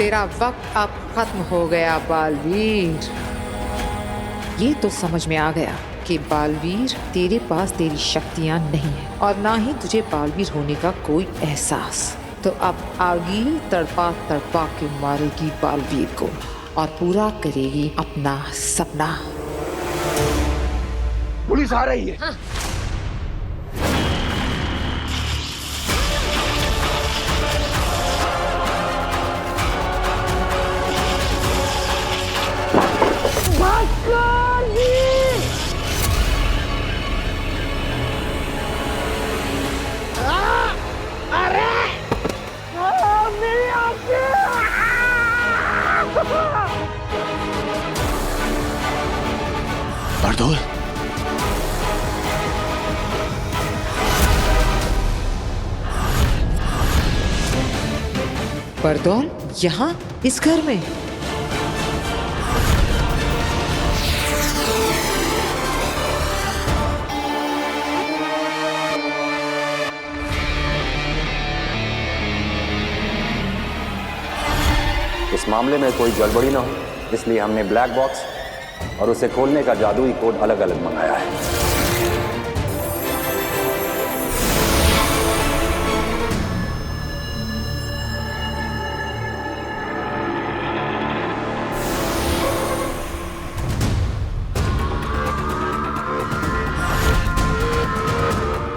तेरा वक्त अब खत्म हो गया बालवीर। ये तो समझ में आ गया कि बालवीर तेरे पास तेरी शक्तियां नहीं है और ना ही तुझे बालवीर होने का कोई एहसास। तो अब आगी तड़पा तड़पा के मारेगी बालवीर को और पूरा करेगी अपना सपना। पुलिस आ रही है। हाँ। बरदौल, बरदौल यहाँ इस घर में? इस मामले में कोई गड़बड़ी ना हो, इसलिए हमने ब्लैक बॉक्स और उसे खोलने का जादुई कोड अलग अलग मंगाया है।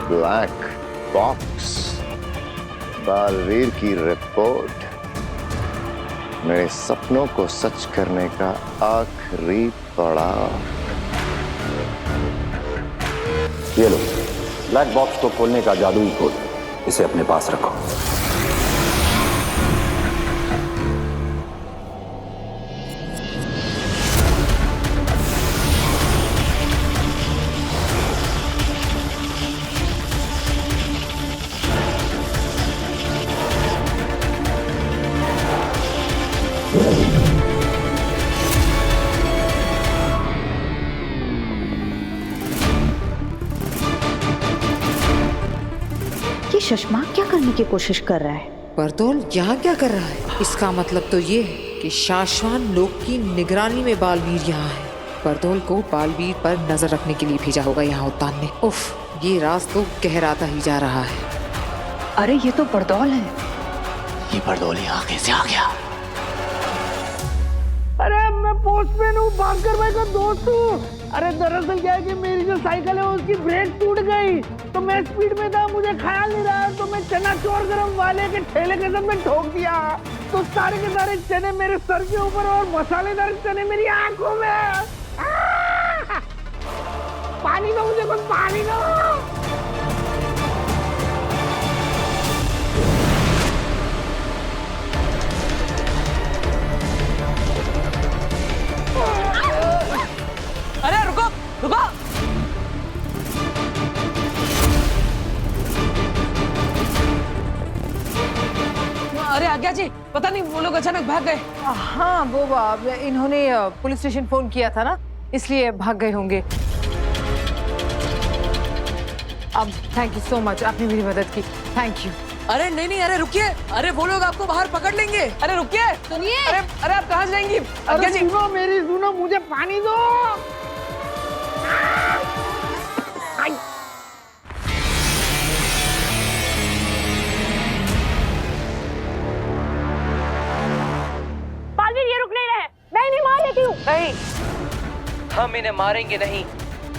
ब्लैक बॉक्स, बालवीर की रिपोर्ट, मेरे सपनों को सच करने का आखिरी पड़ाव। ये लो ब्लैक बॉक्स को खोलने का जादुई कोड, इसे अपने पास रखो। ये शशमाक क्या करने की कोशिश कर रहा है? बरदौल यहाँ क्या कर रहा है? इसका मतलब तो ये है कि शाश्वान लोक की निगरानी में बालवीर यहाँ है। बरदौल को बालवीर पर नजर रखने के लिए भेजा होगा यहाँ उत्तान ने। उफ, ये राज तो गहराता ही जा रहा है। अरे ये तो बरदौल है। ये बरदौल यहाँ कैसे आ गया? अरे मैं पोस्टमैन हूँ, भास्कर भाई का दोस्त हूँ। अरे दरअसल क्या है कि मेरी जो साइकिल है उसकी ब्रेक टूट गई, तो मैं स्पीड में था, मुझे ख्याल नहीं रहा, तो मैं चना चोर गरम वाले के ठेले के साथ में ठोक दिया। तो सारे के सारे चने मेरे सर के ऊपर और मसालेदार चने मेरी आंखों में। पानी दो मुझे, कुछ पानी दो। अरे रुको रुको। अरे आज्ञा जी, पता नहीं वो लोग अचानक भाग गए। हाँ वो इन्होंने पुलिस स्टेशन फोन किया था ना, इसलिए भाग गए होंगे। अब थैंक यू सो मच, आपने मेरी मदद की, थैंक यू। अरे नहीं नहीं, अरे रुकिए, अरे वो लोग आपको बाहर पकड़ लेंगे। अरे रुकिए, सुनिए। अरे अरे आप कहाँ जाएंगी? आज्ञा जी सुनो मेरी, सुनो, मुझे पानी दो। बालवीर ये रुक नहीं रहे, मैं इन्हें मार लेती हूँ। नहीं, हम इन्हें मारेंगे नहीं,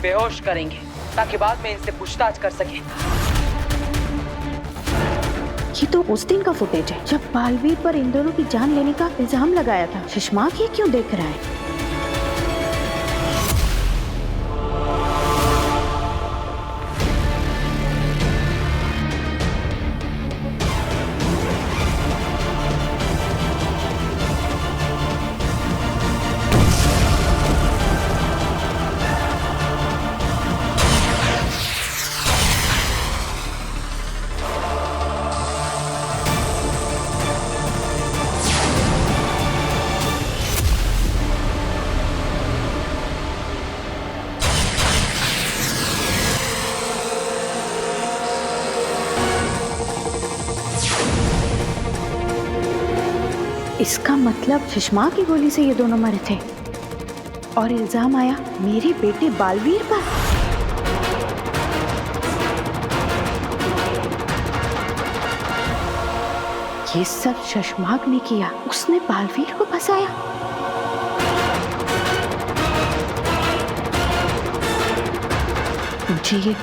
बेहोश करेंगे ताकि बाद में इनसे पूछताछ कर सके। ये तो उस दिन का फुटेज है जब बालवीर पर इन दोनों की जान लेने का इल्जाम लगाया था। शशमाक ये क्यों देख रहा है? इसका मतलब सुषमा की गोली से ये दोनों मरे थे और इल्जाम आया मेरे बेटे बालवीर पर। ये सब शशमाक ने किया, उसने बालवीर को फंसाया। मुझे ये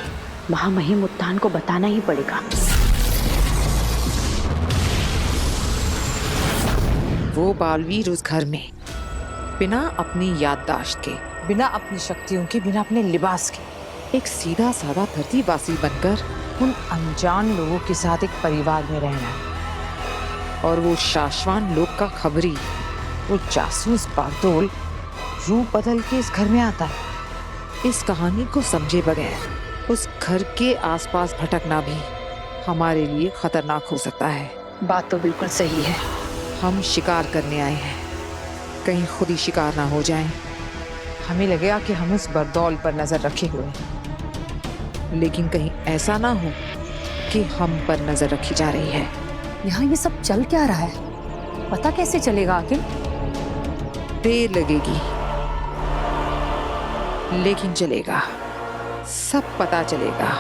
महामहिम उत्तान को बताना ही पड़ेगा। वो बालवीर उस घर में बिना अपनी याददाश्त के, बिना अपनी शक्तियों के, बिना अपने लिबास के, एक सीधा साधा धरतीवासी बनकर उन अनजान लोगों के साथ एक परिवार में रहना है। और वो शाश्वान लोग का खबरी, वो जासूस बागडोर रूप बदल के इस घर में आता है। इस कहानी को समझे बगैर उस घर के आसपास भटकना भी हमारे लिए खतरनाक हो सकता है। बात तो बिल्कुल सही है। हम शिकार करने आए हैं, कहीं खुद ही शिकार ना हो जाएं। हमें लगेगा कि हम उस बरदौल पर नजर रखे हुए हैं, लेकिन कहीं ऐसा ना हो कि हम पर नजर रखी जा रही है। यहाँ ये सब चल क्या रहा है, पता कैसे चलेगा आखिर? देर लगेगी लेकिन चलेगा, सब पता चलेगा।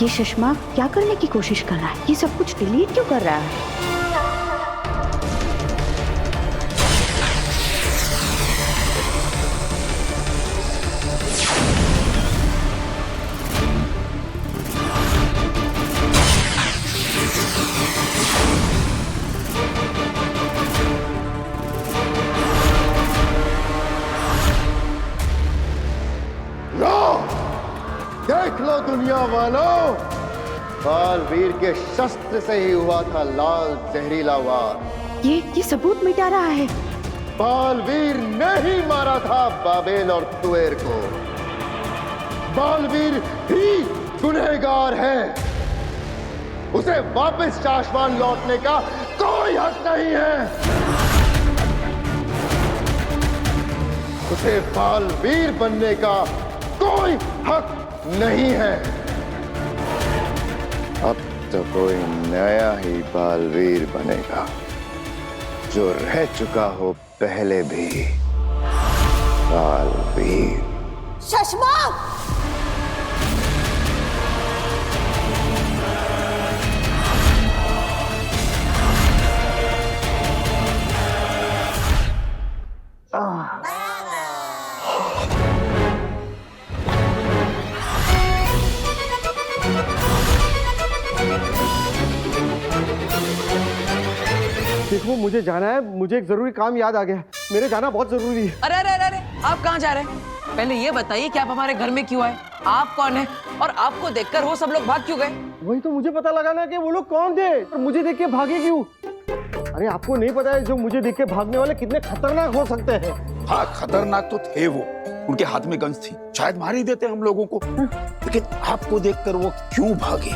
ये सुषमा क्या करने की कोशिश कर रहा है? ये सब कुछ डिलीट क्यों कर रहा है? देख लो दुनिया वालों, बालवीर के शस्त्र से ही हुआ था लाल जहरीला वार। ये सबूत मिटा रहा है। बालवीर ने ही मारा था बाबेल और तुएर को। बालवीर ही गुनहगार है। उसे वापस शाश्वान लौटने का कोई हक नहीं है। उसे बालवीर बनने का कोई हक नहीं है। अब तो कोई नया ही बालवीर बनेगा, जो रह चुका हो पहले भी बालवीर। शशमाक! देखो मुझे जाना है, मुझे एक जरूरी काम याद आ गया। मेरे जाना बहुत जरूरी है। अरे अरे अरे अरे, आप कहाँ जा रहे हैं? पहले ये बताइए कि आप हमारे घर में क्यों आए? आप कौन है और आपको देखकर वो सब लोग भाग क्यों गए? वही तो मुझे पता लगाना कि वो लोग कौन थे और मुझे देख के भागे क्यों। अरे आपको नहीं पता है जो मुझे देख के भागने वाले कितने खतरनाक हो सकते हैं। हाँ, खतरनाक तो थे वो। उनके हाथ में गन्स थी, शायद मार ही देते हम लोगों को। लेकिन आपको देखकर वो क्यों भागे?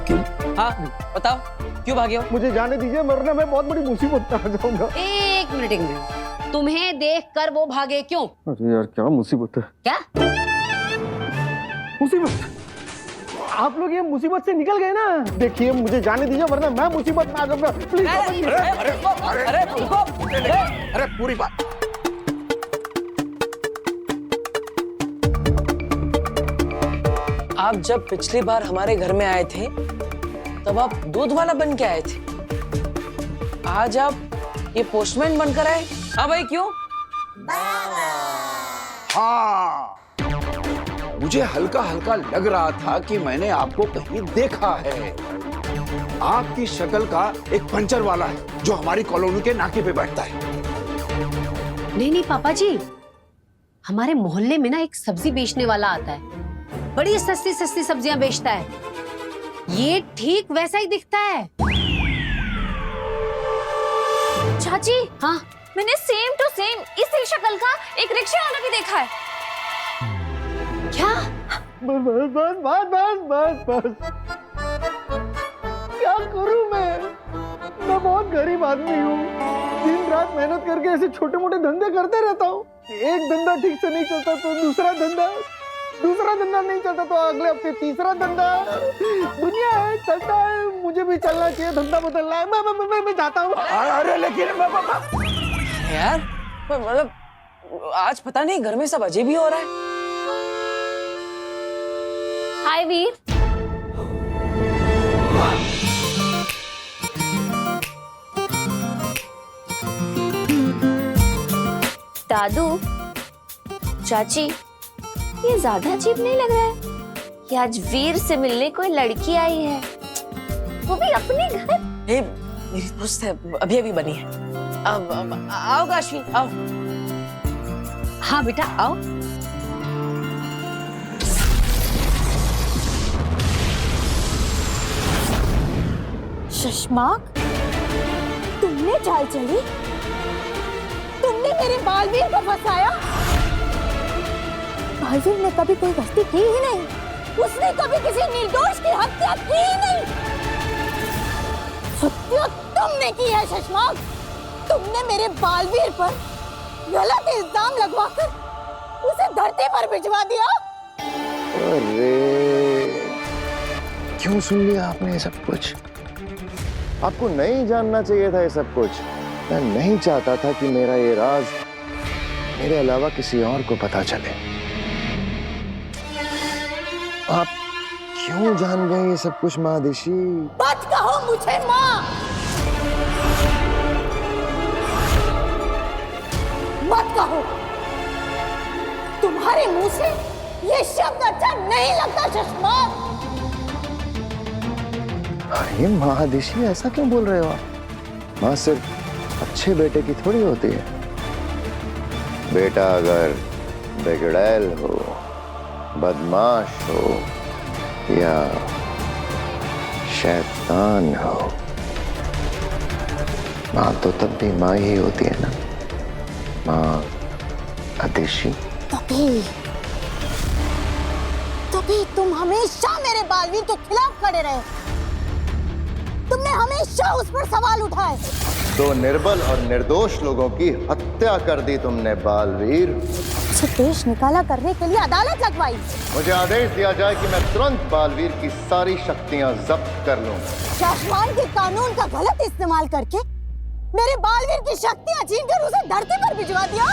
क्यों? हाँ बताओ, क्यों भागे हो? मुझे जाने दीजिए, वरना मैं बहुत बड़ी मुसीबत में आ जाऊंगा। एक मिनट, तुम्हें देखकर वो भागे क्यों? अरे यार क्या मुसीबत है। क्या मुसीबत? आप लोग ये मुसीबत से निकल गए ना। देखिए मुझे जाने दीजिए, वरना मैं मुसीबत में आ जाऊंगा। प्लीज अरे रुको, अरे पूरी बात। आप जब पिछली बार हमारे घर में आए थे तब आप दूध वाला बन के आए थे, आज आप ये पोस्टमैन बनकर आए। हाँ भाई क्यों? हाँ, मुझे हल्का हल्का लग रहा था कि मैंने आपको कहीं देखा है। आपकी शक्ल का एक पंचर वाला है जो हमारी कॉलोनी के नाके पे बैठता है। नहीं नहीं पापा जी, हमारे मोहल्ले में ना एक सब्जी बेचने वाला आता है, बड़ी सस्ती सस्ती सब्जियां बेचता है, ये ठीक वैसा ही दिखता है। चाची, हाँ, मैंने सेम टू सेम इसी शक्ल का एक रिक्शा वाला भी देखा है। क्या? बस बस बस बस बस बस क्या करूं मैं बहुत गरीब आदमी हूँ। दिन रात मेहनत करके ऐसे छोटे मोटे धंधे करते रहता हूँ। एक धंधा ठीक से नहीं चलता तो दूसरा धंधा नहीं चलता तो अगले हफ्ते तीसरा धंधा। दुनिया है, चलता है, मुझे भी चलना चाहिए, धंधा बदलना है। मैं चाहता हूँ। अरे लेकिन यार मतलब आज पता नहीं घर में सब अजीब ही हो रहा है। हाय वीर। दादू, चाची, ये ज्यादा अजीब नहीं लग रहा है कि आज वीर से मिलने कोई लड़की आई है, वो भी अपने घर। ये मेरी दोस्त है, अभी अभी बनी है। अब आओ काशी, आओ। हाँ बेटा आओ। शशमाक, तुमने चाल चली? तुमने मेरे बालवीर को फंसाया? बालवीर ने कभी कोई गलती की ही नहीं, उसने कभी किसी निर्दोष की हत्या की ही नहीं। हत्या तुमने की है शशमाक। तुमने मेरे बालवीर पर गलत इल्जाम लगवाकर उसे धरती पर भिजवा दिया। अरे क्यों सुन लिया आपने ये सब कुछ? आपको नहीं जानना चाहिए था ये सब कुछ। मैं नहीं चाहता था कि मेरा ये राज मेरे अलावा किसी और को पता चले। आप क्यों जान गए ये सब कुछ महादिशी? मत कहो मुझे माँ, मत कहो। तुम्हारे मुंह से ये शब्द अच्छा नहीं लगता शशमाक। अरे महादिशी, ऐसा क्यों बोल रहे हो आप? माँ सिर्फ अच्छे बेटे की थोड़ी होती है। बेटा अगर बिगड़ैल हो, बदमाश हो या शैतान हो, माँ तो तब भी माँ ही होती है ना। माँ आदिशी। तभी तुम हमेशा मेरे बालवीर के खिलाफ खड़े रहे। तुमने हमेशा उस पर सवाल उठाए। तो निर्बल और निर्दोष लोगों की हत्या कर दी तुमने बालवीर। उसे देश निकाला करने के लिए अदालत लगवाई। मुझे आदेश दिया जाए कि मैं तुरंत बालवीर की सारी शक्तियां जब्त कर लूं। शासमान के कानून का गलत इस्तेमाल करके मेरे बालवीर की शक्तियां छीनकर उसे धरती पर भिजवा दिया।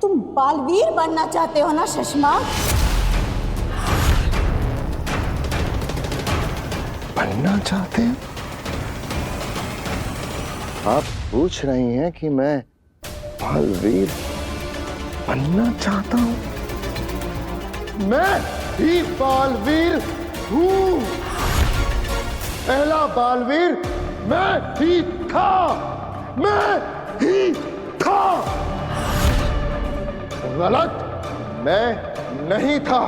तुम बालवीर बनना चाहते हो ना शशमाक? बनना चाहते हैं? आप पूछ रही हैं कि मैं बालवीर बनना चाहता हूं? मैं ही बालवीर हूं। पहला बालवीर मैं ही था। गलत मैं नहीं था,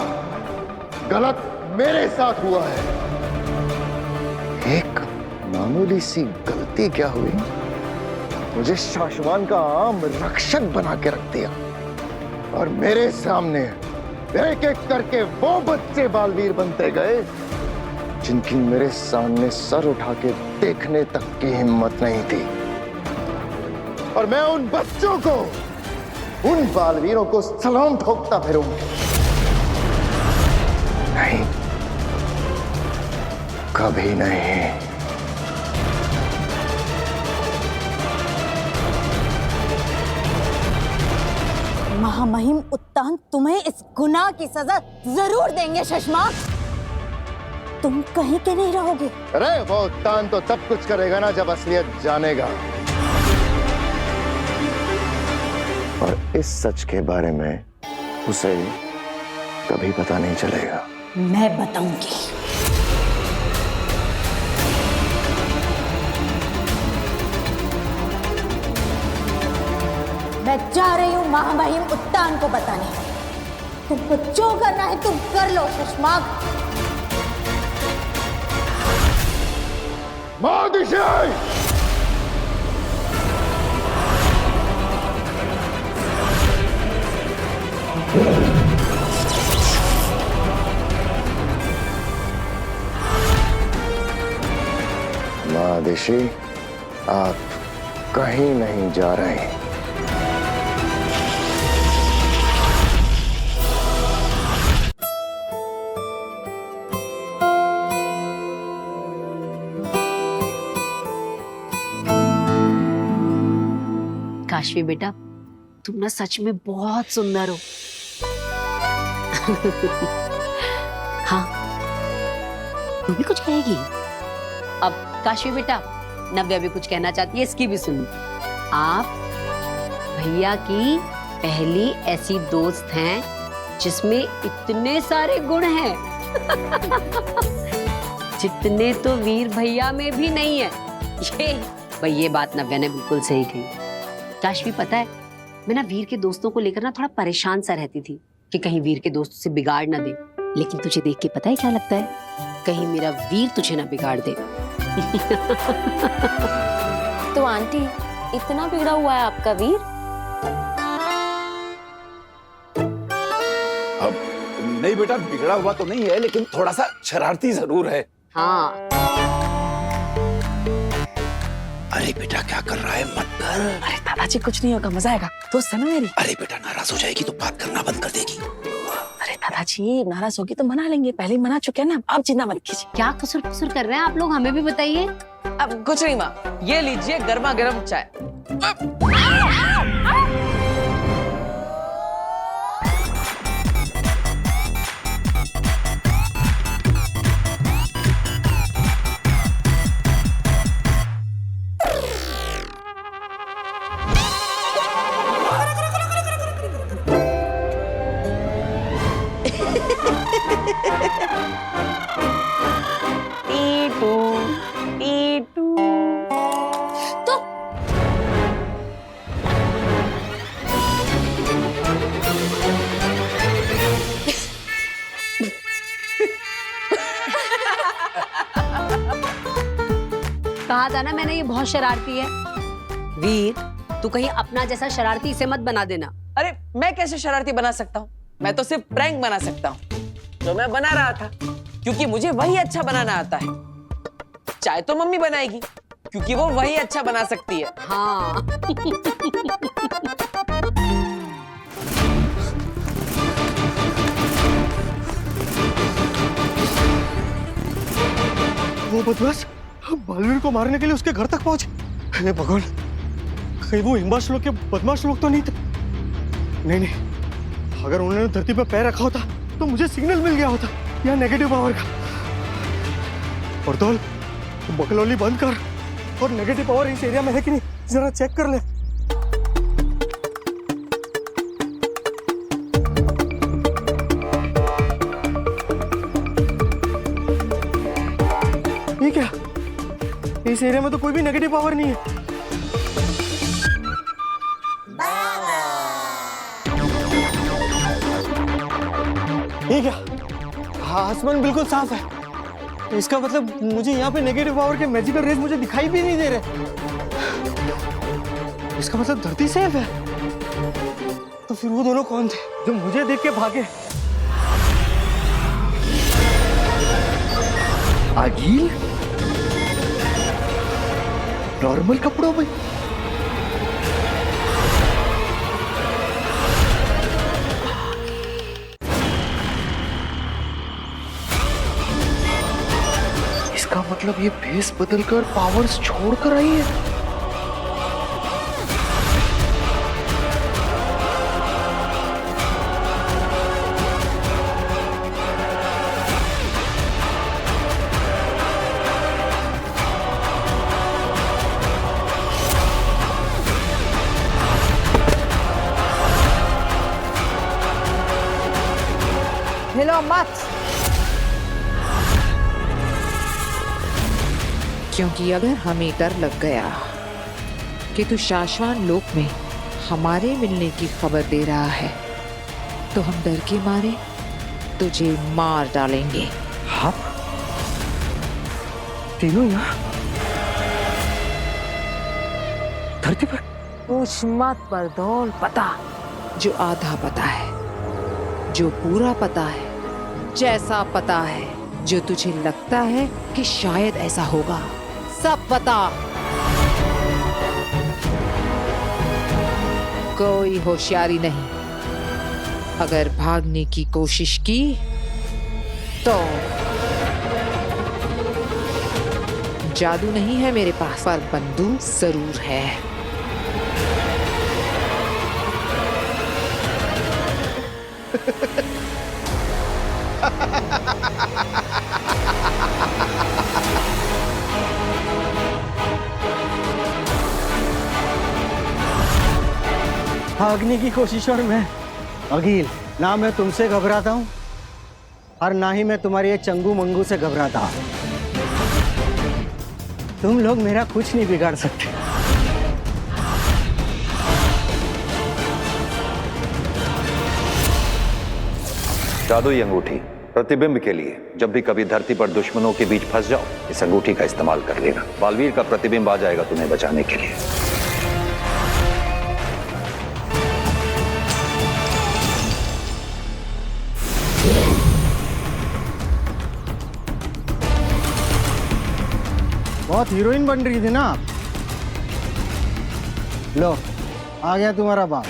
गलत मेरे साथ हुआ है। एक मामूली सी गलती क्या हुई, मुझे शासमान का आम रक्षक बना के रख दिया और मेरे सामने एक एक करके वो बच्चे बालवीर बनते गए जिनकी मेरे सामने सर उठा के देखने तक की हिम्मत नहीं थी। और मैं उन बच्चों को, उन बालवीरों को सलाम ठोकता फिरूंगा। नहीं, कभी नहीं। महामहिम उत्तान तुम्हें इस गुनाह की सजा जरूर देंगे शशमाक। तुम कहीं के नहीं रहोगे। अरे वो उत्तान तो तब कुछ करेगा ना जब असलियत जानेगा, और इस सच के बारे में उसे कभी पता नहीं चलेगा। मैं बताऊंगी। मैं जा रही हूँ महामहिम उत्तान को बताने। तुमको जो करना है तुम कर लो शशमाग। महादिशाई! महादिशी, आप कहीं नहीं जा रहे। काशवी बेटा, तुम ना सच में बहुत सुंदर हो। हाँ, तू भी कुछ कहेगी? अब काशवी बेटा, नव्या भी कुछ कहना चाहती है, इसकी भी सुनो। आप भैया की पहली ऐसी दोस्त हैं जिसमें इतने सारे गुण हैं जितने तो वीर भैया में भी नहीं है। ये बात नव्या ने बिल्कुल सही कही। काशवी, पता है, मैं ना वीर के दोस्तों को लेकर ना थोड़ा परेशान सा रहती थी कि कहीं वीर के दोस्त उसे बिगाड़ ना दे। लेकिन तुझे देख के पता है क्या लगता है? कहीं मेरा वीर तुझे ना बिगाड़ दे। तो आंटी, इतना बिगड़ा हुआ है आपका वीर? अब नहीं बेटा, बिगड़ा हुआ तो नहीं है, लेकिन थोड़ा सा शरारती जरूर है। हाँ। अरे बेटा, क्या कर रहा है? मत कर। अरे दादाजी, कुछ नहीं होगा, मजा आएगा। दोस्त है ना मेरी। अरे बेटा, नाराज हो जाएगी तो बात करना बंद कर देगी। अरे दादाजी, नाराज होगी तो मना लेंगे, पहले ही मना चुके हैं ना, आप जिंदा मत कीजिए। क्या कसूर कसूर कर रहे हैं आप लोग, हमें भी बताइए। अब कुछ नहीं माँ, ये लीजिए गर्मा गर्म चाय। टीटू, टीटू। तो कहा था ना मैंने, ये बहुत शरारती है। वीर, तू कहीं अपना जैसा शरारती इसे मत बना देना। अरे मैं कैसे शरारती बना सकता हूँ? मैं तो सिर्फ प्रैंक बना सकता हूँ, जो मैं बना रहा था, क्योंकि मुझे वही अच्छा बनाना आता है। चाय तो मम्मी बनाएगी, क्योंकि वो वही अच्छा बना सकती है। हाँ। वो बदमाश बालवीर को मारने के लिए उसके घर तक पहुंचे। हे भगवान, कहीं वो हिम्बाश लोग के बदमाश लोग तो नहीं थे? नहीं, अगर उन्होंने धरती पर पैर रखा होता तो मुझे सिग्नल मिल गया होता या नेगेटिव पावर का। और तो बकलौली बंद कर और नेगेटिव पावर इस एरिया में है कि नहीं जरा चेक कर ले। ये क्या, इस एरिया में तो कोई भी नेगेटिव पावर नहीं है। ये क्या, आसमान बिल्कुल साफ है, तो इसका मतलब मुझे यहाँ पे नेगेटिव पावर के मैजिकल रेज मुझे दिखाई भी नहीं दे रहे। इसका मतलब धरती सेफ है। तो फिर वो दोनों कौन थे जो मुझे देख के भागे? आगिल नॉर्मल कपड़ों में। इसका मतलब ये भेस बदलकर पावर्स छोड़कर आई है। हिलो मत, क्योंकि अगर हमें डर लग गया कि तू शाश्वान लोक में हमारे मिलने की खबर दे रहा है, तो हम डर के मारे तुझे मार डालेंगे। आप तीनों यहाँ धरती पर? पूछ मत बरदौल। पता जो आधा पता है, जो पूरा पता है, जैसा पता है, जो तुझे लगता है कि शायद ऐसा होगा, सब पता। कोई होशियारी नहीं। अगर भागने की कोशिश की तो जादू नहीं है मेरे पास, पर बंदूक जरूर है। भागने की कोशिश और मैं अगिल, ना मैं तुमसे घबराता हूँ और ना ही मैं तुम्हारे ये चंगू मंगू से घबराता हूँ। तुम लोग मेरा कुछ नहीं बिगाड़ सकते। जादुई अंगूठी प्रतिबिंब के लिए जब भी कभी धरती पर दुश्मनों के बीच फंस जाओ, इस अंगूठी का इस्तेमाल कर लेना। बालवीर का प्रतिबिंब आ जाएगा तुम्हें बचाने के लिए। बहुत हीरोइन बन रही थी ना आप। लो, आ गया तुम्हारा बाप।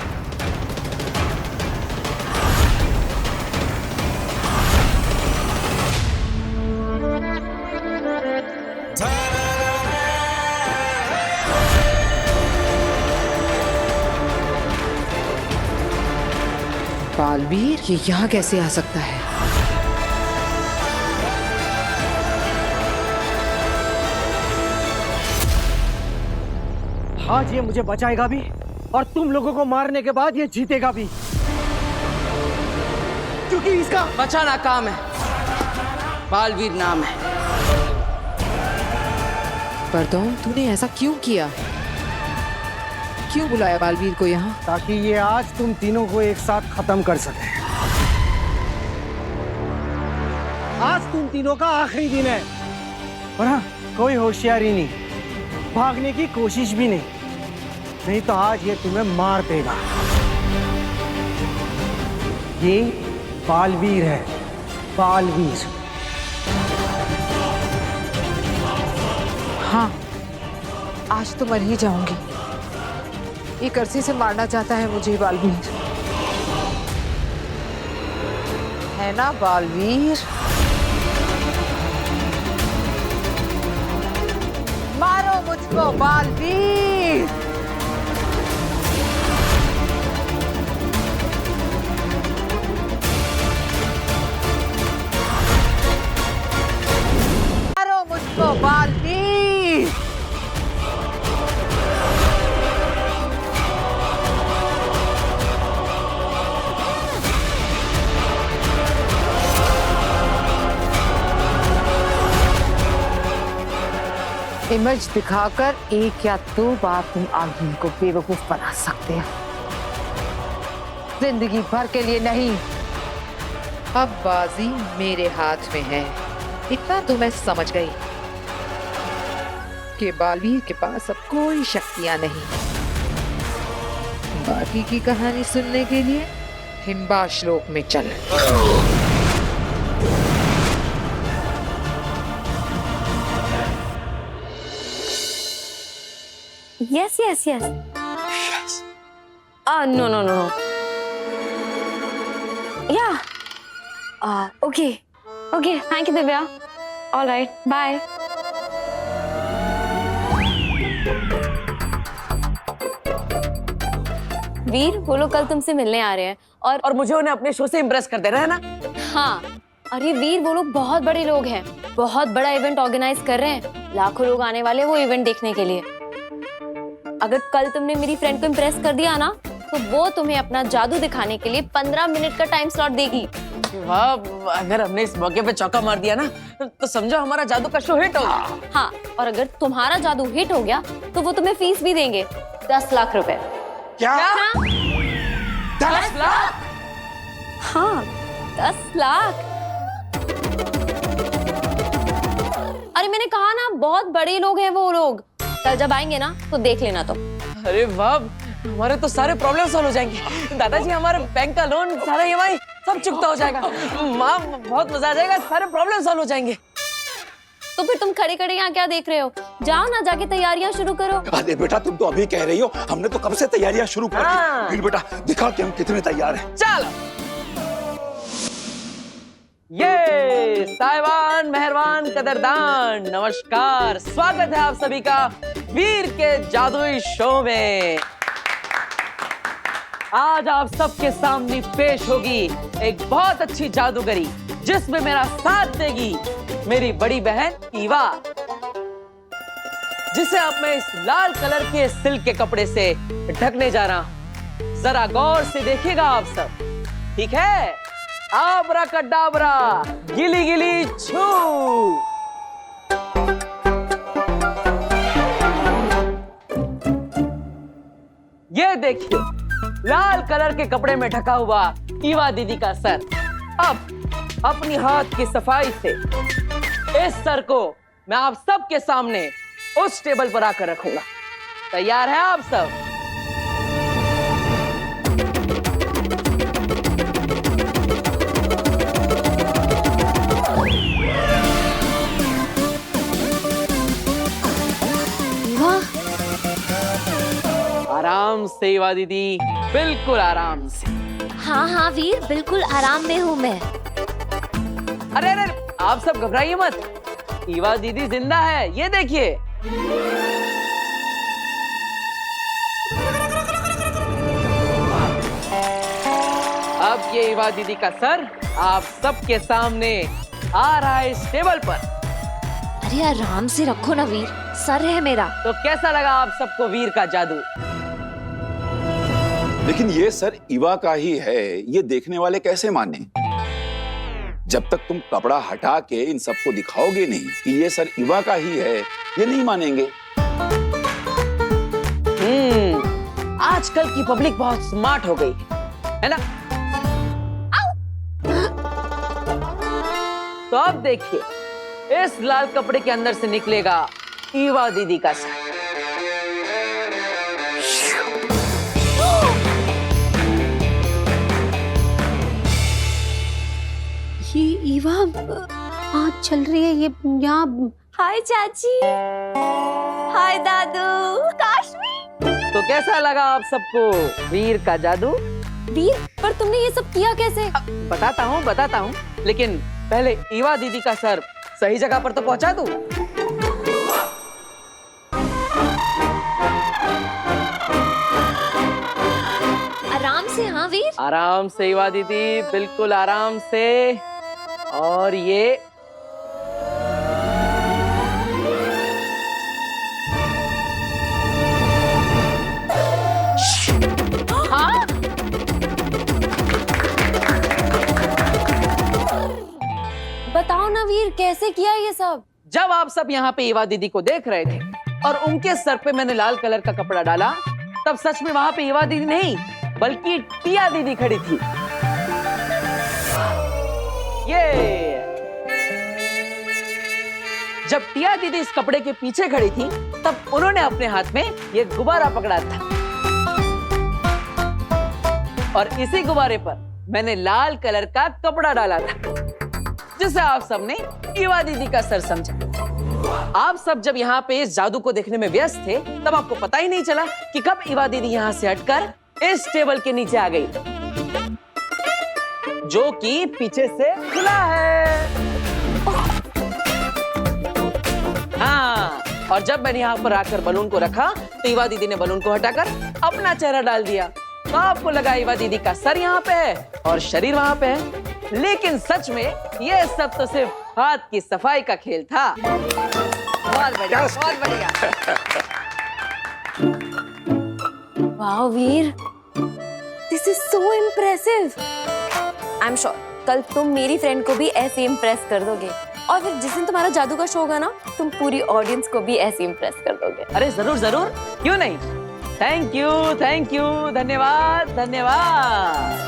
बालवीर ये यहाँ कैसे आ सकता है? आज ये मुझे बचाएगा भी और तुम लोगों को मारने के बाद ये जीतेगा भी, क्योंकि इसका बचाना काम है, बालवीर नाम है। बरदौल, तूने ऐसा क्यों किया? क्यों बुलाया बालवीर को यहाँ? ताकि ये आज तुम तीनों को एक साथ खत्म कर सके। आज तुम तीनों का आखिरी दिन है, और हाँ, कोई होशियारी नहीं, भागने की कोशिश भी नहीं तो आज ये तुम्हें मार देगा। ये बालवीर है, बालवीर। हाँ, आज तो मर ही जाऊंगी। एक अरसे से मारना चाहता है मुझे बालवीर, है ना बालवीर? मारो मुझको बालवीर। मारो मुझको बालवीर। इमेज दिखाकर एक या दो बार तुम आगिल को बेवकूफ बना सकते हो, जिंदगी भर के लिए नहीं। अब बाजी मेरे हाथ में है। इतना तो मैं समझ गई कि बालवीर के पास अब कोई शक्तियां नहीं। बाकी की कहानी सुनने के लिए हिम्बाश लोक में चल। Yes. No. Yeah. Okay. Thank you, Divya. All right. Bye. वीर, वो लोग कल तुमसे मिलने आ रहे हैं और मुझे उन्हें अपने शो से इम्प्रेस कर देना है ना। हाँ, अरे वीर, वो लोग बहुत बड़े लोग हैं, बहुत बड़ा इवेंट ऑर्गेनाइज कर रहे हैं। लाखों लोग आने वाले वो इवेंट देखने के लिए। अगर कल तुमने मेरी फ्रेंड को इम्प्रेस कर दिया ना, तो वो तुम्हें अपना जादू दिखाने के लिए 15 मिनट का टाइम स्लॉट देगी। वाह, अगर हमने इस मौके पे चौका मार दिया ना तो समझो हमारा जादू का शो हिट हो गया। हाँ, और अगर तुम्हारा जादू हिट हो गया तो वो तुम्हें फीस भी देंगे, 10 लाख रुपए। क्या? 10 लाख? हाँ, 10 लाख। अरे मैंने कहा ना, बहुत बड़े लोग हैं वो लोग। कल जब आएंगे ना तो देख लेना तुम। अरे वाह, हमारे तो सारे प्रॉब्लम सॉल्व हो जाएंगे। दादाजी, हमारे बैंक का लोन, सारा EMI सब चुकता हो जाएगा। माँ, बहुत मजा आ जाएगा, सारे प्रॉब्लम सॉल्व हो जाएंगे। तो फिर तुम खड़े खड़े यहाँ क्या देख रहे हो? जाओ ना, जाके तैयारियां शुरू करो। अरे बेटा, तुम तो अभी कह रही हो, हमने तो कब से तैयारियां शुरू कर दी। फिर बेटा दिखा कि हम कितने तैयार हैं। चलो, ये साहिबान, मेहरबान, कदरदान, नमस्कार। स्वागत है आप सभी का वीर के जादुई शो में। आज आप सबके सामने पेश होगी एक बहुत अच्छी जादूगरी, जिसमें मेरा साथ देगी मेरी बड़ी बहन ईवा, जिसे अब मैं इस लाल कलर के सिल्क के कपड़े से ढकने जा रहा हूं। जरा गौर से देखिएगा आप सब, ठीक है? आबरा कडाबरा, गिली गिली छू। ये देखिए, लाल कलर के कपड़े में ढका हुआ ईवा दीदी का सर। अब अपनी हाथ की सफाई से इस सर को मैं आप सबके सामने उस टेबल पर आकर रखूंगा। तैयार है आप सब? आराम से ईवा दीदी, बिल्कुल आराम से। हाँ हाँ वीर, बिल्कुल आराम में हूँ मैं। अरे अरे, आप सब घबराइए मत, ईवा दीदी जिंदा है, ये देखिए। अब ये ईवा दीदी का सर आप सबके सामने आ रहा है इस टेबल पर। अरे आराम से रखो ना वीर, सर है मेरा। तो कैसा लगा आप सबको वीर का जादू? लेकिन ये सर ईवा का ही है, ये देखने वाले कैसे माने? जब तक तुम कपड़ा हटा के इन सबको दिखाओगे नहीं कि ये सर ईवा का ही है, ये नहीं मानेंगे। आजकल की पब्लिक बहुत स्मार्ट हो गई है ना? तो अब देखिए, इस लाल कपड़े के अंदर से निकलेगा ईवा दीदी का सर। ये ईवा आज चल रही है, ये यहाँ। हाय चाची, हाय दादू, काश्मी। तो कैसा लगा आप सबको वीर का जादू? वीर, पर तुमने ये सब किया कैसे? बताता हूँ, लेकिन पहले ईवा दीदी का सर सही जगह पर तो पहुंचा दूं। आराम से। हाँ वीर, आराम से ईवा दीदी, बिल्कुल आराम से। और ये हाँ? बताओ ना वीर, कैसे किया ये सब? जब आप सब यहाँ पे ईवा दीदी को देख रहे थे और उनके सर पे मैंने लाल कलर का कपड़ा डाला, तब सच में वहां पे ईवा दीदी नहीं बल्कि टिया दीदी खड़ी थी। ये जब टिया दीदी इस कपड़े के पीछे खड़ी थी, तब उन्होंने अपने हाथ में ये गुब्बारा पकड़ा था और इसी गुब्बारे पर मैंने लाल कलर का कपड़ा डाला था, जिसे आप सबने ईवा दीदी का सर समझा। आप सब जब यहाँ पे इस जादू को देखने में व्यस्त थे, तब आपको पता ही नहीं चला कि कब ईवा दीदी यहाँ से हटकर इस टेबल के नीचे आ गई, जो कि पीछे से खुला है। हाँ, और जब मैंने यहाँ पर आकर बलून को रखा, तो ईवा दीदी ने बलून को हटाकर अपना चेहरा डाल दिया। तो आपको लगा ईवा दीदी का सर यहाँ पे है और शरीर वहां पे है, लेकिन सच में ये सब तो सिर्फ हाथ की सफाई का खेल था। बहुत बढ़िया, बहुत बढ़िया। वाह Veer, this is so impressive. I am sure कल तुम मेरी फ्रेंड को भी ऐसे इम्प्रेस कर दोगे, और फिर जिस दिन तुम्हारा जादू का शो होगा ना, तुम पूरी ऑडियंस को भी ऐसे इम्प्रेस कर दोगे। अरे जरूर जरूर, क्यों नहीं। थैंक यू, धन्यवाद धन्यवाद।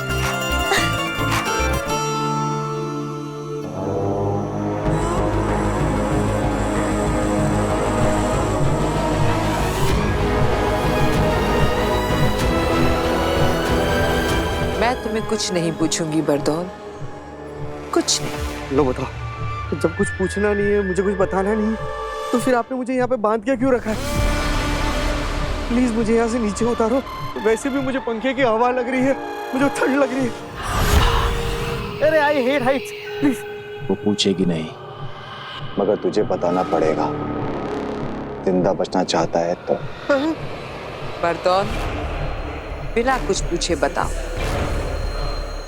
मैं तुम्हें कुछ नहीं पूछूंगी बरदौल, कुछ नहीं। लो बताओ, जब कुछ पूछना नहीं है, मुझे कुछ बताना नहीं, तो फिर आपने मुझे यहाँ पे बांध के क्यों रखा है? प्लीज मुझे यहाँ से नीचे उतारो। वैसे भी मुझे पंखे की हवा लग रही है, मुझे ठंड लग रही है। अरे आई हेट हाइट्स। प्लीज। वो पूछेगी नहीं, मगर तुझे बताना पड़ेगा। जिंदा बचना चाहता है तो। बरदौल, बिना कुछ पूछे बताओ,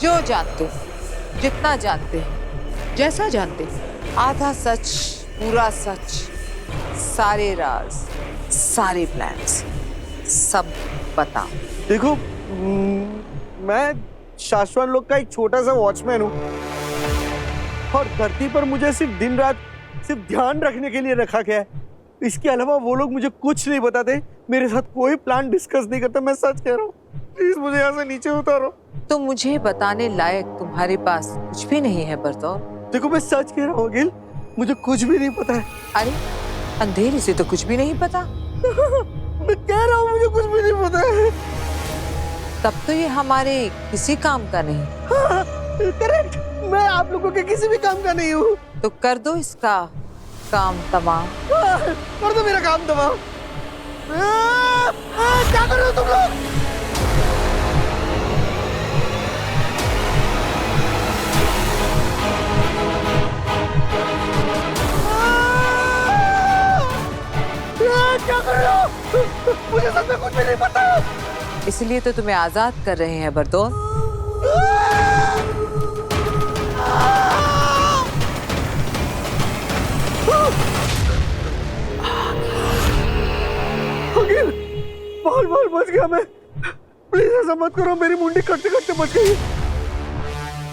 जो जानते हो, जितना जानते हो, जैसा जानते हो, आधा सच, पूरा सच, सारे राज, सारे प्लान्स, सब बताओ। देखो, मैं शाश्वत लोग का एक छोटा सा वॉचमैन हूँ, और धरती पर मुझे सिर्फ दिन रात सिर्फ ध्यान रखने के लिए रखा गया है। इसके अलावा वो लोग मुझे कुछ नहीं बताते, मेरे साथ कोई प्लान डिस्कस नहीं करते। मैं सच कह रहा हूँ, प्लीज मुझे यहाँ से नीचे उतारो। तो मुझे बताने लायक तुम्हारे पास कुछ भी नहीं है बरदौल। देखो, मैं सच कह रहा हूँ अगिल, मुझे कुछ भी नहीं पता है। अरे अंधेरे से तो कुछ भी नहीं पता। मैं कह रहा हूँ मुझे कुछ भी नहीं पता है। तब तो ये हमारे किसी काम का नहीं। हाँ, करेक्ट, मैं आप लोगों के किसी भी काम का नहीं हूँ। तो कर दो इसका काम तमाम। कर दो मेरा काम तमाम। क्या कर रहे हो तुम लोग? क्या कर रहे हो? मुझे सच में कुछ भी नहीं पता। इसलिए तो तुम्हें आजाद कर रहे हैं बरदौल। अगिल, बाल बच गया मैं। प्लीज ऐसा मत करो, मेरी मुंडी कटते कटते बच गई।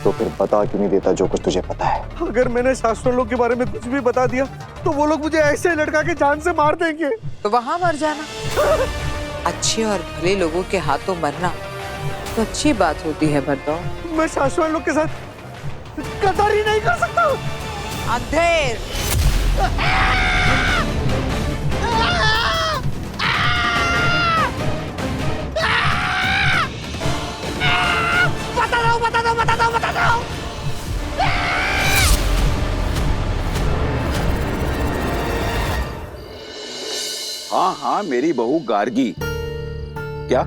तो फिर बता क्यों नहीं देता जो कुछ तुझे पता है? अगर मैंने शाश्वत लोग के बारे में कुछ भी बता दिया, तो वो लोग मुझे ऐसे लटका के जान से मार देंगे। तो वहां मर जाना। अच्छे और भले लोगों के हाथों मरना तो अच्छी बात होती है बरदौल। मैं शाश्वत लोग के साथ गद्दारी नहीं कर सकता। अंधेर, बता दो। हाँ हाँ, मेरी बहू गार्गी। क्या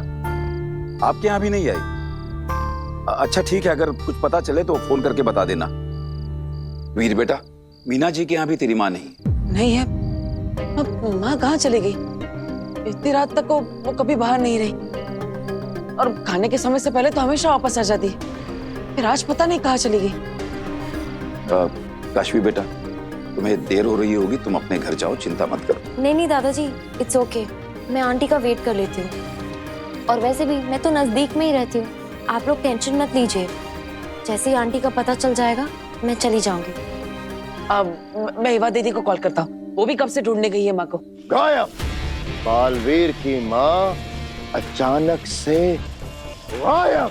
आपके यहाँ भी नहीं आई? अच्छा ठीक है, अगर कुछ पता चले तो फोन करके बता देना। वीर बेटा, मीना जी के यहाँ भी तेरी माँ नहीं है। अब माँ कहाँ चली गई? इतनी रात तक वो कभी बाहर नहीं रही, और खाने के समय से पहले तो हमेशा वापस आ जाती है। फिर आज पता नहीं कहाँ चली गई। काशवी बेटा, तुम्हें देर हो रही होगी, तुम अपने घर जाओ, चिंता मत करो। नहीं दादाजी, इट्स ओके, मैं आंटी का वेट कर लेती हूँ। और वैसे भी मैं तो नजदीक में ही रहती हूँ, आप लोग टेंशन मत लीजिए। जैसे ही आंटी का पता चल जाएगा, मैं चली जाऊंगी। अब मैं हिवा दीदी को कॉल करता हूँ, वो भी कब से ढूंढने गई है माँ को। गायब। बालवीर की माँ अचानक से गायब।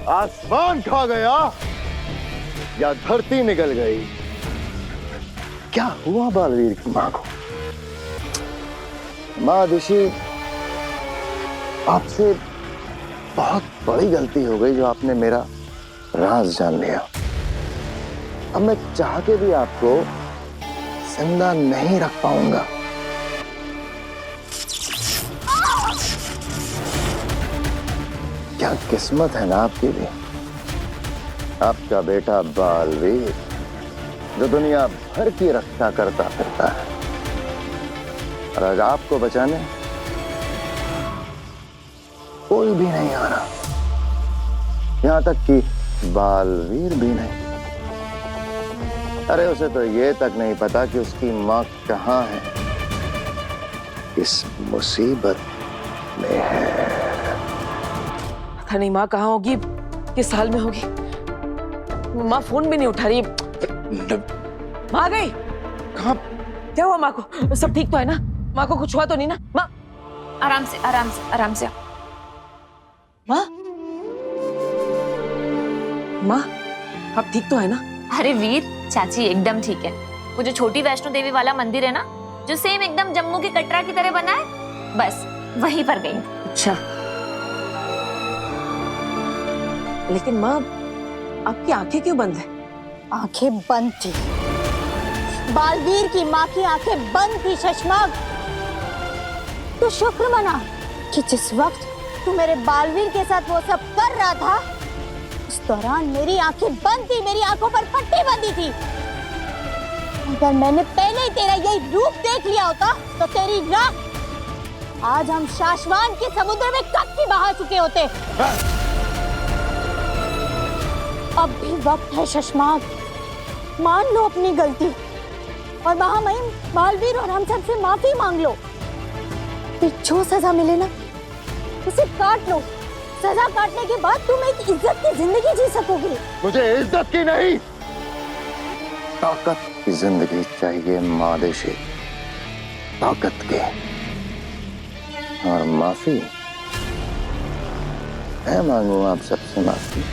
आसमान खा गया या धरती निकल गई? क्या हुआ बालवीर की माँ को? माँ ऋषि, आपसे बहुत बड़ी गलती हो गई जो आपने मेरा राज जान लिया। अब मैं चाह के भी आपको जिंदा नहीं रख पाऊंगा। क्या किस्मत है ना आपकी भी। आपका बेटा बालवीर जो दुनिया भर की रक्षा करता फिरता है, और आज आपको बचाने कोई भी नहीं आ रहा, यहां तक कि बालवीर भी नहीं। अरे उसे तो ये तक नहीं पता कि उसकी मां कहां है, इस मुसीबत में है। पता नहीं माँ कहाँ होगी, किस हाल में होगी। माँ फोन भी नहीं उठा रही। माँ आ गई? कहाँ? क्या हुआ माँ को? सब ठीक तो है ना? माँ को कुछ हुआ तो नहीं ना? माँ आराम से आराम से आराम से। माँ माँ आप ठीक तो है ना? अरे वीर, चाची एकदम ठीक है। वो जो छोटी वैष्णो देवी वाला मंदिर है ना, जो सेम एकदम जम्मू के कटरा की तरह बना है, बस वहीं पर गई। अच्छा, लेकिन माँ आपकी आंखें क्यों बंद है? आंखें बंद थी, बालवीर की माँ की आंखें बंद थी शशमाग। तो शुक्र मना कि जिस वक्त तू मेरे बालवीर के साथ वो सब कर रहा था, उस दौरान मेरी आंखें बंद थी, मेरी आंखों पर पट्टी बंधी थी। अगर मैंने पहले ही तेरा यही रूप देख लिया होता तो तेरी राख आज हम शाश्वान के समुद्र में कब की बहा चुके होते। अब भी वक्त है शशमाग, मान लो अपनी गलती और महामहिम बालवीर और हम सब से माफी मांग लो। फिर जो सजा मिले ना उसे काट लो। सजा काटने के बाद तुम एक इज्जत की जिंदगी जी सकोगे। मुझे इज्जत की नहीं, ताकत की जिंदगी चाहिए मादेशी, ताकत के। और माफी मैं मांगू आप सबसे माफी।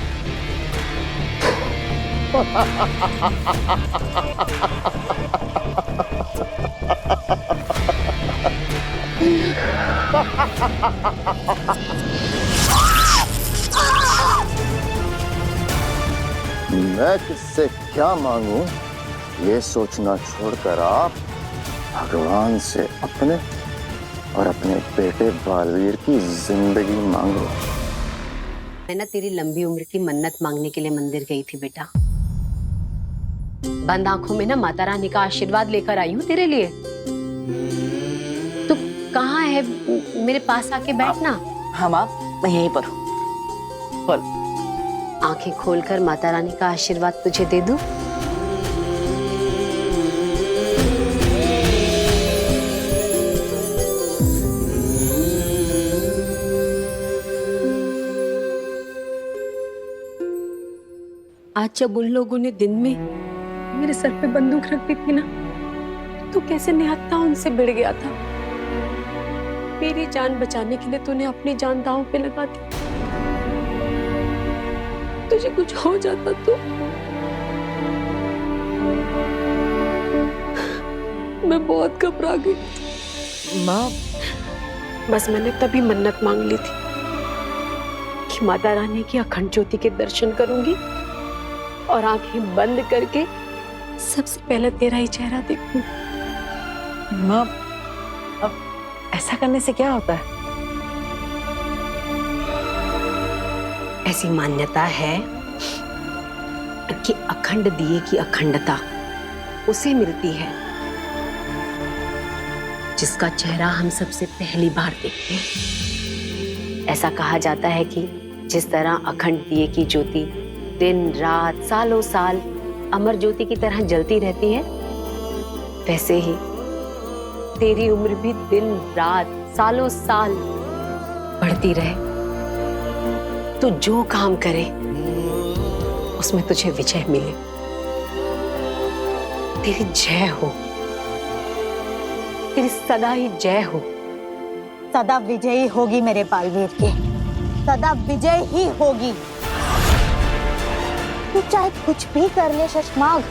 मैं किससे क्या मांगू ये सोचना छोड़कर आप भगवान से अपने और अपने बेटे बालवीर की जिंदगी मांगो। मैं ना तेरी लंबी उम्र की मन्नत मांगने के लिए मंदिर गई थी बेटा। बंद आंखों में ना माता रानी का आशीर्वाद लेकर आई हूँ तेरे लिए। तू कहाँ है? मेरे पास आके बैठना। हाँ माँ, मैं यहीं पर हूँ। बोल। आंखें खोलकर माता रानी का आशीर्वाद तुझे दे दूं? आज जब उन लोगों ने दिन में मेरे सर पे बंदूक रख दी थी ना, तो कैसे निहत्था उनसे भिड़ गया था। मेरी जान बचाने के लिए तूने अपनी जान दांव पे लगा दी। तुझे कुछ हो जाता तो मैं बहुत घबरा गई। माँ बस मैंने तभी मन्नत मांग ली थी कि माता रानी की अखंड ज्योति के दर्शन करूंगी और आंखें बंद करके सबसे पहले तेरा ही चेहरा देखूंगी। माँ अब ऐसा करने से क्या होता है? ऐसी मान्यता है कि अखंड दिए की अखंडता उसे मिलती है जिसका चेहरा हम सबसे पहली बार देखते हैं। ऐसा कहा जाता है कि जिस तरह अखंड दिए की ज्योति दिन रात सालों साल अमर ज्योति की तरह जलती रहती है, वैसे ही तेरी उम्र भी दिन रात सालों साल बढ़ती रहे। तू जो काम करे उसमें तुझे विजय मिले। तेरी जय हो, तेरी सदा ही जय हो। सदा विजयी होगी मेरे बालवीर के, सदा विजय ही होगी। तू चाहे कुछ भी कर ले शशमाग,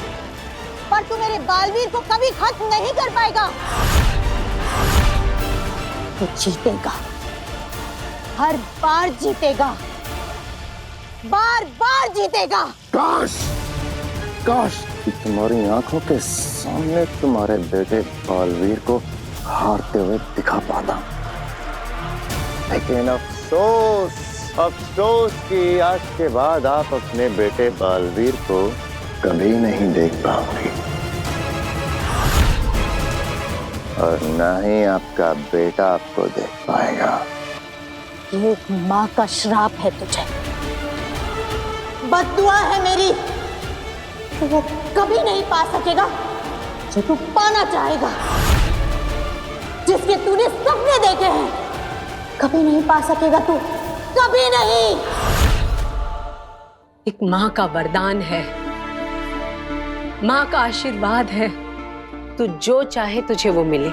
पर तू मेरे बालवीर को कभी खत्म नहीं कर पाएगा। तू जीतेगा, हर बार जीतेगा, बार बार जीतेगा। काश काश कि तुम्हारी आंखों के सामने तुम्हारे बेटे बालवीर को हारते हुए दिखा पाता, लेकिन अफसोस कि आज के बाद आप अपने बेटे बालवीर को कभी नहीं देख पाओगे और ना ही आपका बेटा आपको देख पाएगा। ये एक माँ का श्राप है तुझे, बद्दुआ है मेरी। तो वो कभी नहीं पा सकेगा जो तू पाना चाहेगा, जिसके तूने सपने देखे हैं, कभी नहीं पा सकेगा तू। कभी नहीं। एक माँ का वरदान है, माँ का आशीर्वाद है, तू जो चाहे तुझे वो मिले,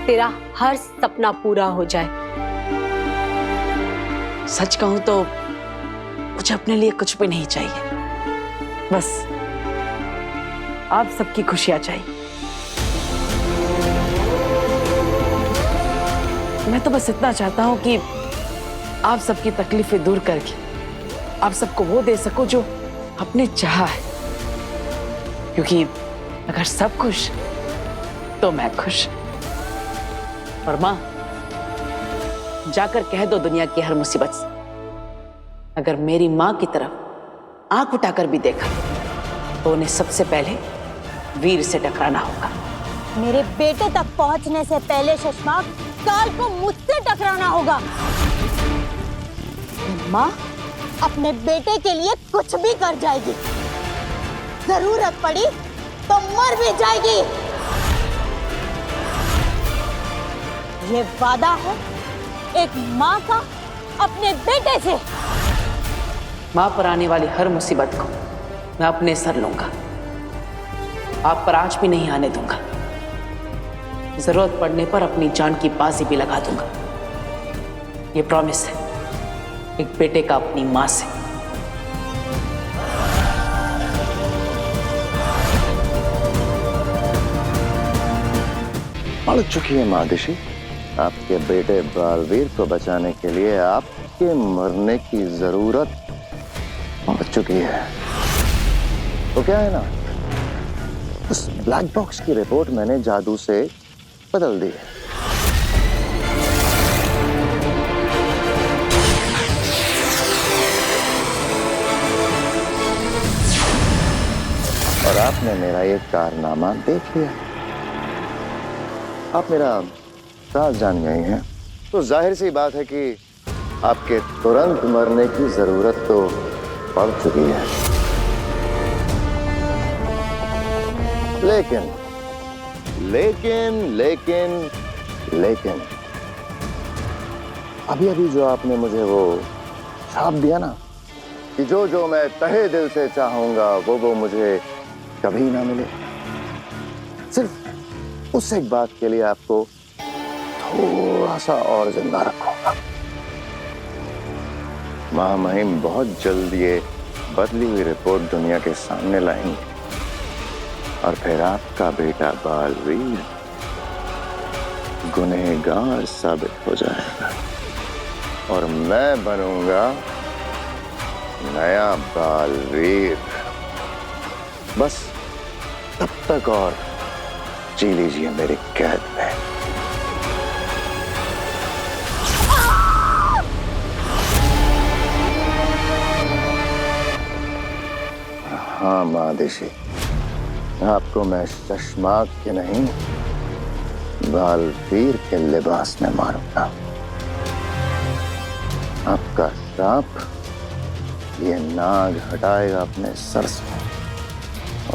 तेरा हर सपना पूरा हो जाए। सच कहूं तो मुझे अपने लिए कुछ भी नहीं चाहिए, बस आप सबकी खुशियां चाहिए। मैं तो बस इतना चाहता हूं कि आप सबकी तकलीफें दूर करके आप सबको वो दे सको जो अपने चाहा है, क्योंकि अगर सब खुश तो मैं खुश। और माँ, जाकर कह दो दुनिया की हर मुसीबत से, अगर मेरी माँ की तरफ आंख उठाकर भी देखा तो उन्हें सबसे पहले वीर से टकराना होगा। मेरे बेटे तक पहुंचने से पहले शशमाक काल को मुझसे टकराना होगा। माँ अपने बेटे के लिए कुछ भी कर जाएगी, जरूरत पड़ी तो मर भी जाएगी। ये वादा है एक माँ का अपने बेटे से। माँ पर आने वाली हर मुसीबत को मैं अपने सर लूंगा, आप पर आज भी नहीं आने दूंगा। जरूरत पड़ने पर अपनी जान की बाजी भी लगा दूंगा। ये प्रॉमिस है एक बेटे का अपनी माँ से। पड़ चुकी है मादिशी, आपके बेटे बालवीर को बचाने के लिए आपके मरने की जरूरत पड़ चुकी है। तो क्या है ना, उस ब्लैक बॉक्स की रिपोर्ट मैंने जादू से बदल दी है। और आपने मेरा ये कारनामा देख लिया। आप मेरा राज जान गए हैं, तो जाहिर सी बात है कि आपके तुरंत मरने की जरूरत तो पड़ चुकी है। लेकिन लेकिन लेकिन लेकिन अभी अभी जो आपने मुझे वो श्राप दिया ना कि जो जो मैं तहे दिल से चाहूंगा वो मुझे कभी ना मिले, सिर्फ उस एक बात के लिए आपको थोड़ा सा और जिंदा रखूंगा। महामहिम बहुत जल्द ये बदली हुई रिपोर्ट दुनिया के सामने लाएंगे और फिर आपका बेटा बालवीर गुनहगार साबित हो जाएगा और मैं बनूंगा नया बालवीर। बस तब तक और जी लीजिए मेरी कैद में। हाँ मादिशी, आपको मैं शशमाक के नहीं बालवीर के लिबास में मारूंगा। आपका श्राप ये नाग हटाएगा अपने सर से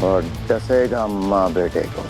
और डसेगा माँ बेटे को।